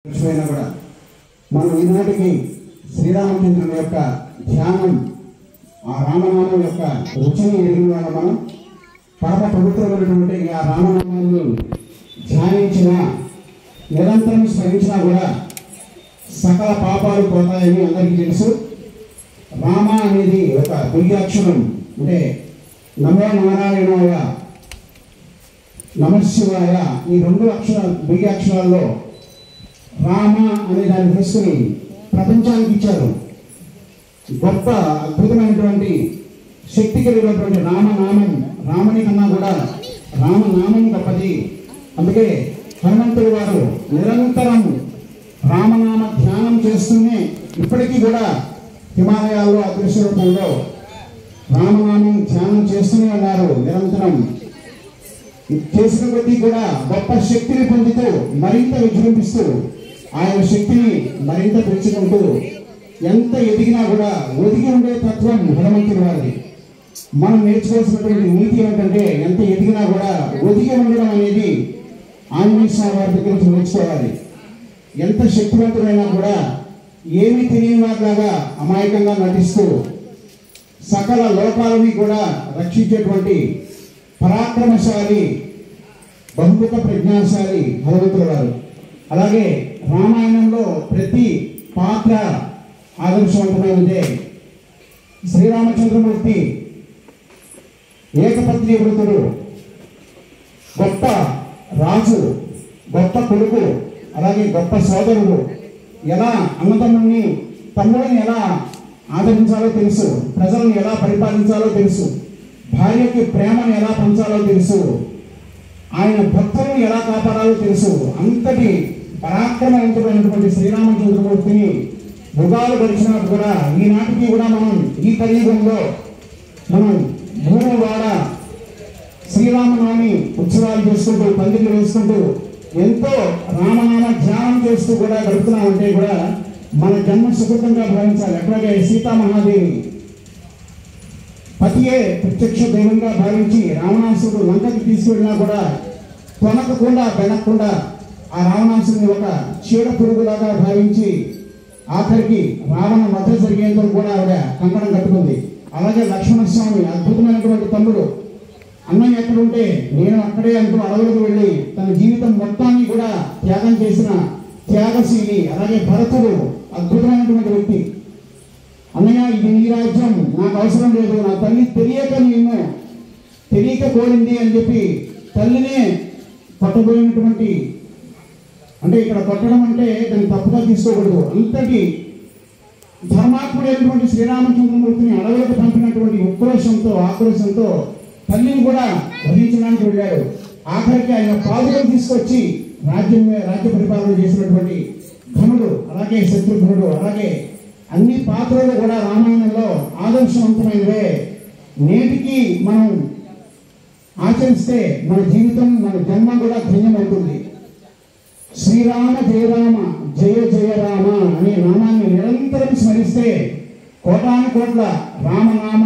కూడా మనం ఈనాటికి శ్రీరామచంద్రుని యొక్క ధ్యానం ఆ రామనామం యొక్క రుచిని ఎరిగిన వల్ల మనం పరమ పవిత్రమైనటువంటి ఆ రామనామాన్ని ధ్యానించిన నిరంతరం స్మరించినా కూడా సకల పాపాలు పోతాయని అందరికీ తెలుసు. రామ అనేది ఒక బీజాక్షరం, అంటే నమో నారాయణాయ నమశివాయ, ఈ రెండు బీజాక్షరాల్లో రామ అనే దాన్ని తీసుకుని ప్రపంచానికి ఇచ్చారు. గొప్ప అద్భుతమైనటువంటి శక్తి కలిగినటువంటి రామనామం, రాముని కన్నా కూడా రామనామం గొప్పది. అందుకే హనుమంతుడు వారు నిరంతరం రామనామ ధ్యానం చేస్తూనే ఇప్పటికీ కూడా హిమాలయాల్లో అదృశ్య రూపంలో రామనామం ధ్యానం చేస్తూనే ఉన్నారు. నిరంతరం చేసిన కొద్దీ కూడా గొప్ప శక్తిని పొందుతూ మరింత విజృంభిస్తూ ఆయన శక్తిని మరింత పెంచుకుంటూ ఎంత ఎదిగినా కూడా ఒదిగి ఉండే తత్వం హనుమంతుడి వారిది. మనం నేర్చుకోవాల్సినటువంటి నీతి ఏమిటంటే ఎంత ఎదిగినా కూడా ఒదిగి ఉండడం అనేది ఆంజనేయ స్వామి వారి దగ్గర నుంచి నేర్చుకోవాలి. ఎంత శక్తివంతుడైనా కూడా ఏమీ తెలియని వారిలాగా అమాయకంగా నటిస్తూ సకల లోకాలని కూడా రక్షించేటువంటి పరాక్రమశాలి, బహుముఖ ప్రజ్ఞాశాలి హనుమంతుల వారు. అలాగే రామాయణంలో ప్రతి పాత్ర ఆదర్శవంతమైనదే. శ్రీరామచంద్రమూర్తి ఏకపత్ని వృతుడు, గొప్ప రాజు, గొప్ప కొడుకు, అలాగే గొప్ప సోదరుడు. ఎలా అన్నదమ్ముల్ని తమ్ముడిని ఎలా ఆదరించాలో తెలుసు, ప్రజలను ఎలా పరిపాలించాలో తెలుసు, భార్యకి ప్రేమను ఎలా పంచాలో తెలుసు, ఆయన భక్తులను ఎలా కాపాడాలో తెలుసు. అంతటి పరాక్రమవంతుడైనటువంటి శ్రీరామచంద్రమూర్తిని యుగాలు గడిచినప్పుడు కూడా ఈనాటికి కూడా మనం ఈ కలియుగంలో మనం మూడు వాడ శ్రీరామనవమి ఉత్సవాలు చేసుకుంటూ పందిళ్ళు వేసుకుంటూ ఎంతో రామనామ ధ్యానం చేస్తూ కూడా గడుపుతున్నామంటే కూడా మన జన్మ సుకృతంగా భావించాలి. అట్లాగే సీతామహాదేవి పతియే ప్రత్యక్ష దైవంగా భావించి రావణాసురుడు లంకకి తీసుకెళ్ళినా కూడా తొనకకుండా బెనకుండా ఆ రావణాసురుని ఒక చీడ పురుగులాగా భావించి ఆఖరికి రావణ మధ్య జరిగేందుకు కూడా ఆవిడ కంకణం కట్టుకుంది. అలాగే లక్ష్మణస్వామి అద్భుతమైనటువంటి తమ్ముడు, అన్నయ్య ఎక్కడుంటే నేను అక్కడే అంటూ అడవులకు వెళ్ళి తన జీవితం మొత్తాన్ని కూడా త్యాగం చేసిన త్యాగశీలి. అలాగే భరతుడు అద్భుతమైనటువంటి వ్యక్తి. అన్నయ్య ఇది నీ రాజ్యం, నాకు అవసరం లేదు, నా తల్లి తెలియక కోరింది అని చెప్పి తల్లినే కొట్టబోయినటువంటి, అంటే ఇక్కడ కొట్టడం అంటే దాన్ని తప్పుగా తీసుకోకూడదు, అంతటి ధర్మాత్ముడైనటువంటి శ్రీరామచంద్రమూర్తిని అడవులకు పంపినటువంటి ఆక్రోశంతో తల్లిని కూడా వధించడానికి వెళ్ళాడు. ఆఖరికి ఆయన పాదులను తీసుకొచ్చి రాజ్య పరిపాలన చేసినటువంటి ఘనుడు, అలాగే శత్రుఘ్నుడు, అలాగే అన్ని పాత్రలు కూడా రామాయణంలో ఆదర్శవంతమైనవే. నేటికి మనం ఆచరిస్తే మన జీవితం, మన జన్మ కూడా ధన్యమవుతుంది. శ్రీరామ జయ రామ జయ జయ రామ అనే నామాన్ని నిరంతరం స్మరిస్తే కోటాను కోట్ల రామనామ